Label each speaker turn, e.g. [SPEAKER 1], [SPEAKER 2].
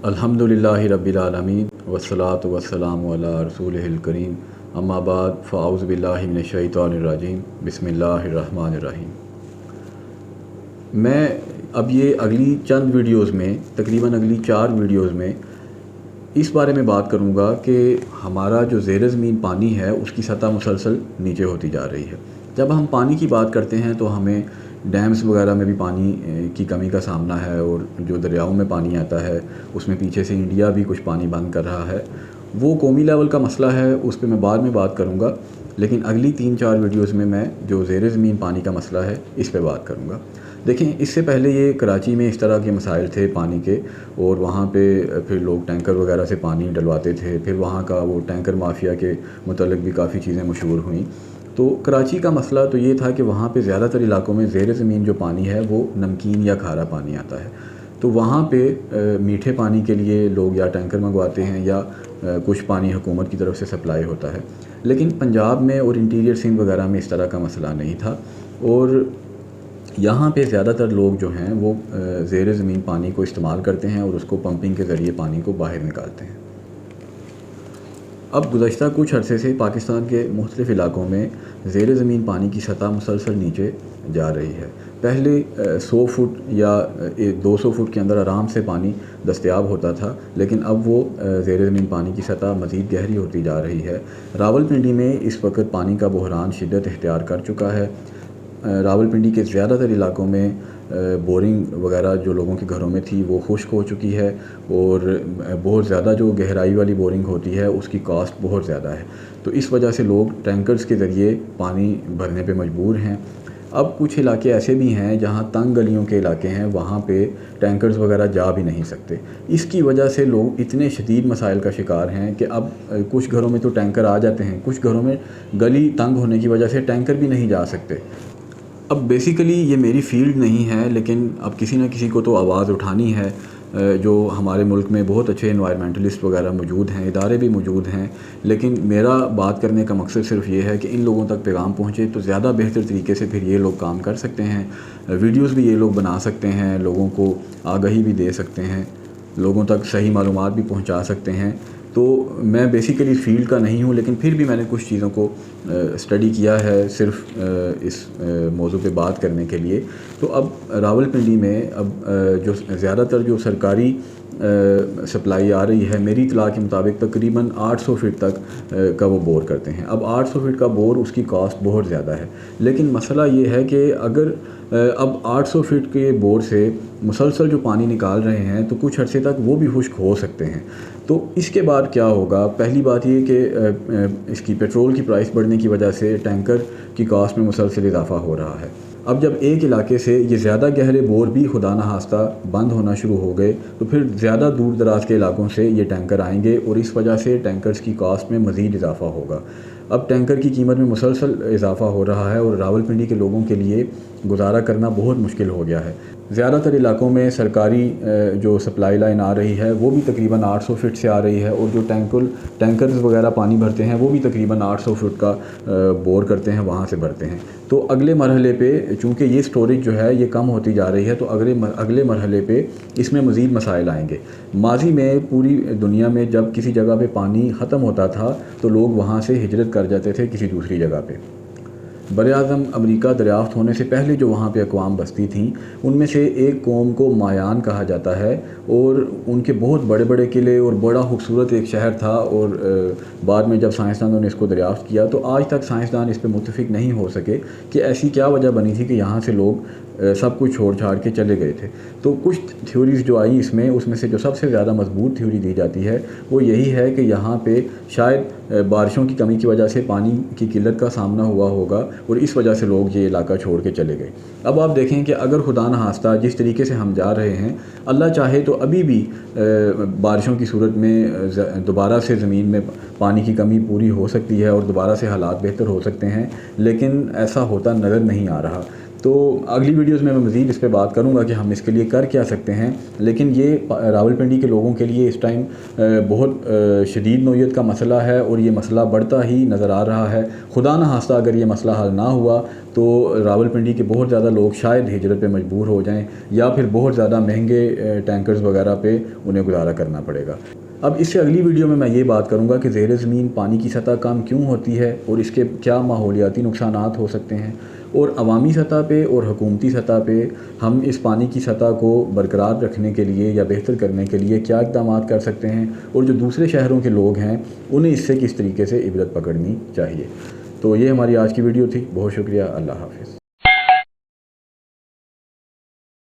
[SPEAKER 1] الحمدللہ رب العالمین والصلاۃ والسلام علی رسولہ الکریم اما بعد فاعوذ باللہ من الشیطان الرجیم بسم اللہ الرحمن الرحیم۔ میں اب یہ اگلی چند ویڈیوز میں تقریباً اگلی 4 ویڈیوز میں اس بارے میں بات کروں گا کہ ہمارا جو زیر زمین پانی ہے اس کی سطح مسلسل نیچے ہوتی جا رہی ہے۔ جب ہم پانی کی بات کرتے ہیں تو ہمیں ڈیمز وغیرہ میں بھی پانی کی کمی کا سامنا ہے، اور جو دریاؤں میں پانی آتا ہے اس میں پیچھے سے انڈیا بھی کچھ پانی بند کر رہا ہے۔ وہ قومی لیول کا مسئلہ ہے، اس پہ میں بعد میں بات کروں گا، لیکن اگلی 3-4 ویڈیوز میں جو زیر زمین پانی کا مسئلہ ہے اس پہ بات کروں گا۔ دیکھیں، اس سے پہلے یہ کراچی میں اس طرح کے مسائل تھے پانی کے، اور وہاں پہ پھر لوگ ٹینکر وغیرہ سے پانی ڈلواتے تھے، پھر وہاں کا وہ ٹینکر مافیا کے متعلق بھی کافی چیزیں مشہور ہوئیں۔ تو کراچی کا مسئلہ تو یہ تھا کہ وہاں پہ زیادہ تر علاقوں میں زیر زمین جو پانی ہے وہ نمکین یا کھارا پانی آتا ہے، تو وہاں پہ میٹھے پانی کے لیے لوگ یا ٹینکر منگواتے ہیں یا کچھ پانی حکومت کی طرف سے سپلائی ہوتا ہے۔ لیکن پنجاب میں اور انٹیریئر سندھ وغیرہ میں اس طرح کا مسئلہ نہیں تھا، اور یہاں پہ زیادہ تر لوگ جو ہیں وہ زیر زمین پانی کو استعمال کرتے ہیں اور اس کو پمپنگ کے ذریعے پانی کو باہر نکالتے ہیں۔ اب گزشتہ کچھ عرصے سے پاکستان کے مختلف علاقوں میں زیر زمین پانی کی سطح مسلسل نیچے جا رہی ہے۔ پہلے 100 فٹ یا 200 فٹ کے اندر آرام سے پانی دستیاب ہوتا تھا، لیکن اب وہ زیر زمین پانی کی سطح مزید گہری ہوتی جا رہی ہے۔ راولپنڈی میں اس وقت پانی کا بحران شدت اختیار کر چکا ہے۔ راولپنڈی کے زیادہ تر علاقوں میں بورنگ وغیرہ جو لوگوں کے گھروں میں تھی وہ خشک ہو چکی ہے، اور بہت زیادہ جو گہرائی والی بورنگ ہوتی ہے اس کی کاسٹ بہت زیادہ ہے، تو اس وجہ سے لوگ ٹینکرز کے ذریعے پانی بھرنے پہ مجبور ہیں۔ اب کچھ علاقے ایسے بھی ہیں جہاں تنگ گلیوں کے علاقے ہیں، وہاں پہ ٹینکرز وغیرہ جا بھی نہیں سکتے۔ اس کی وجہ سے لوگ اتنے شدید مسائل کا شکار ہیں کہ اب کچھ گھروں میں تو ٹینکر آ جاتے ہیں، کچھ گھروں میں گلی تنگ ہونے کی وجہ سے ٹینکر بھی نہیں جا سکتے۔ اب بیسیکلی یہ میری فیلڈ نہیں ہے، لیکن اب کسی نہ کسی کو تو آواز اٹھانی ہے۔ جو ہمارے ملک میں بہت اچھے انوائرمنٹلسٹ وغیرہ موجود ہیں، ادارے بھی موجود ہیں، لیکن میرا بات کرنے کا مقصد صرف یہ ہے کہ ان لوگوں تک پیغام پہنچے تو زیادہ بہتر طریقے سے پھر یہ لوگ کام کر سکتے ہیں، ویڈیوز بھی یہ لوگ بنا سکتے ہیں، لوگوں کو آگاہی بھی دے سکتے ہیں، لوگوں تک صحیح معلومات بھی پہنچا سکتے ہیں۔ تو میں بیسیکلی فیلڈ کا نہیں ہوں، لیکن پھر بھی میں نے کچھ چیزوں کو اسٹڈی کیا ہے صرف اس موضوع پہ بات کرنے کے لیے۔ تو اب راولپنڈی میں اب جو زیادہ تر جو سرکاری سپلائی آ رہی ہے، میری اطلاع کے مطابق تقریباً 800 فٹ تک کا وہ بور کرتے ہیں۔ اب 800 فٹ کا بور، اس کی کاسٹ بہت زیادہ ہے، لیکن مسئلہ یہ ہے کہ اگر اب 800 فٹ کے بور سے مسلسل جو پانی نکال رہے ہیں تو کچھ عرصے تک وہ بھی خشک ہو سکتے ہیں۔ تو اس کے بعد کیا ہوگا؟ پہلی بات یہ کہ اس کی پیٹرول کی پرائس بڑھنے کی وجہ سے ٹینکر کی کاسٹ میں مسلسل اضافہ ہو رہا ہے۔ اب جب ایک علاقے سے یہ زیادہ گہرے بور بھی خدا نخواستہ بند ہونا شروع ہو گئے تو پھر زیادہ دور دراز کے علاقوں سے یہ ٹینکر آئیں گے، اور اس وجہ سے ٹینکرز کی کاسٹ میں مزید اضافہ ہوگا۔ اب ٹینکر کی قیمت میں مسلسل اضافہ ہو رہا ہے، اور راولپنڈی کے لوگوں کے لیے گزارا کرنا بہت مشکل ہو گیا ہے۔ زیادہ تر علاقوں میں سرکاری جو سپلائی لائن آ رہی ہے وہ بھی تقریباً 800 فٹ سے آ رہی ہے، اور جو ٹینکرز وغیرہ پانی بھرتے ہیں وہ بھی تقریباً 800 فٹ کا بور کرتے ہیں، وہاں سے بھرتے ہیں۔ تو اگلے مرحلے پہ چونکہ یہ سٹوریج جو ہے یہ کم ہوتی جا رہی ہے، تو اگلے مرحلے پہ اس میں مزید مسائل آئیں گے۔ ماضی میں پوری دنیا میں جب کسی جگہ پہ پانی ختم ہوتا تھا تو لوگ وہاں سے ہجرت کر جاتے تھے کسی دوسری جگہ پہ۔ براعظم امریکہ دریافت ہونے سے پہلے جو وہاں پہ اقوام بستی تھیں، ان میں سے ایک قوم کو مایان کہا جاتا ہے، اور ان کے بہت بڑے بڑے قلعے اور بڑا خوبصورت ایک شہر تھا، اور بعد میں جب سائنسدانوں نے اس کو دریافت کیا تو آج تک سائنسدان اس پہ متفق نہیں ہو سکے کہ ایسی کیا وجہ بنی تھی کہ یہاں سے لوگ سب کچھ چھوڑ چھاڑ کے چلے گئے تھے۔ تو کچھ تھیوریز جو آئیں اس میں سے جو سب سے زیادہ مضبوط تھیوری دی جاتی ہے وہ یہی ہے کہ یہاں پہ شاید بارشوں کی کمی کی وجہ سے پانی کی قلت کا سامنا ہوا ہوگا، اور اس وجہ سے لوگ یہ علاقہ چھوڑ کے چلے گئے۔ اب آپ دیکھیں کہ اگر خدا نخواستہ جس طریقے سے ہم جا رہے ہیں، اللہ چاہے تو ابھی بھی بارشوں کی صورت میں دوبارہ سے زمین میں پانی کی کمی پوری ہو سکتی ہے اور دوبارہ سے حالات بہتر ہو سکتے ہیں، لیکن ایسا ہوتا نظر نہیں آ رہا۔ تو اگلی ویڈیوز میں مزید اس پہ بات کروں گا کہ ہم اس کے لیے کر کیا سکتے ہیں، لیکن یہ راولپنڈی کے لوگوں کے لیے اس ٹائم بہت شدید نوعیت کا مسئلہ ہے، اور یہ مسئلہ بڑھتا ہی نظر آ رہا ہے۔ خدا نہ خواستہ اگر یہ مسئلہ حل نہ ہوا تو راولپنڈی کے بہت زیادہ لوگ شاید ہجرت پہ مجبور ہو جائیں، یا پھر بہت زیادہ مہنگے ٹینکرز وغیرہ پہ انہیں گزارا کرنا پڑے گا۔ اب اس سے اگلی ویڈیو میں یہ بات کروں گا کہ زیر زمین پانی کی سطح کم کیوں ہوتی ہے، اور اس کے کیا ماحولیاتی نقصانات ہو سکتے ہیں، اور عوامی سطح پہ اور حکومتی سطح پہ ہم اس پانی کی سطح کو برقرار رکھنے کے لیے یا بہتر کرنے کے لیے کیا اقدامات کر سکتے ہیں، اور جو دوسرے شہروں کے لوگ ہیں انہیں اس سے کس طریقے سے عبرت پکڑنی چاہیے۔ تو یہ ہماری آج کی ویڈیو تھی، بہت شکریہ، اللہ حافظ۔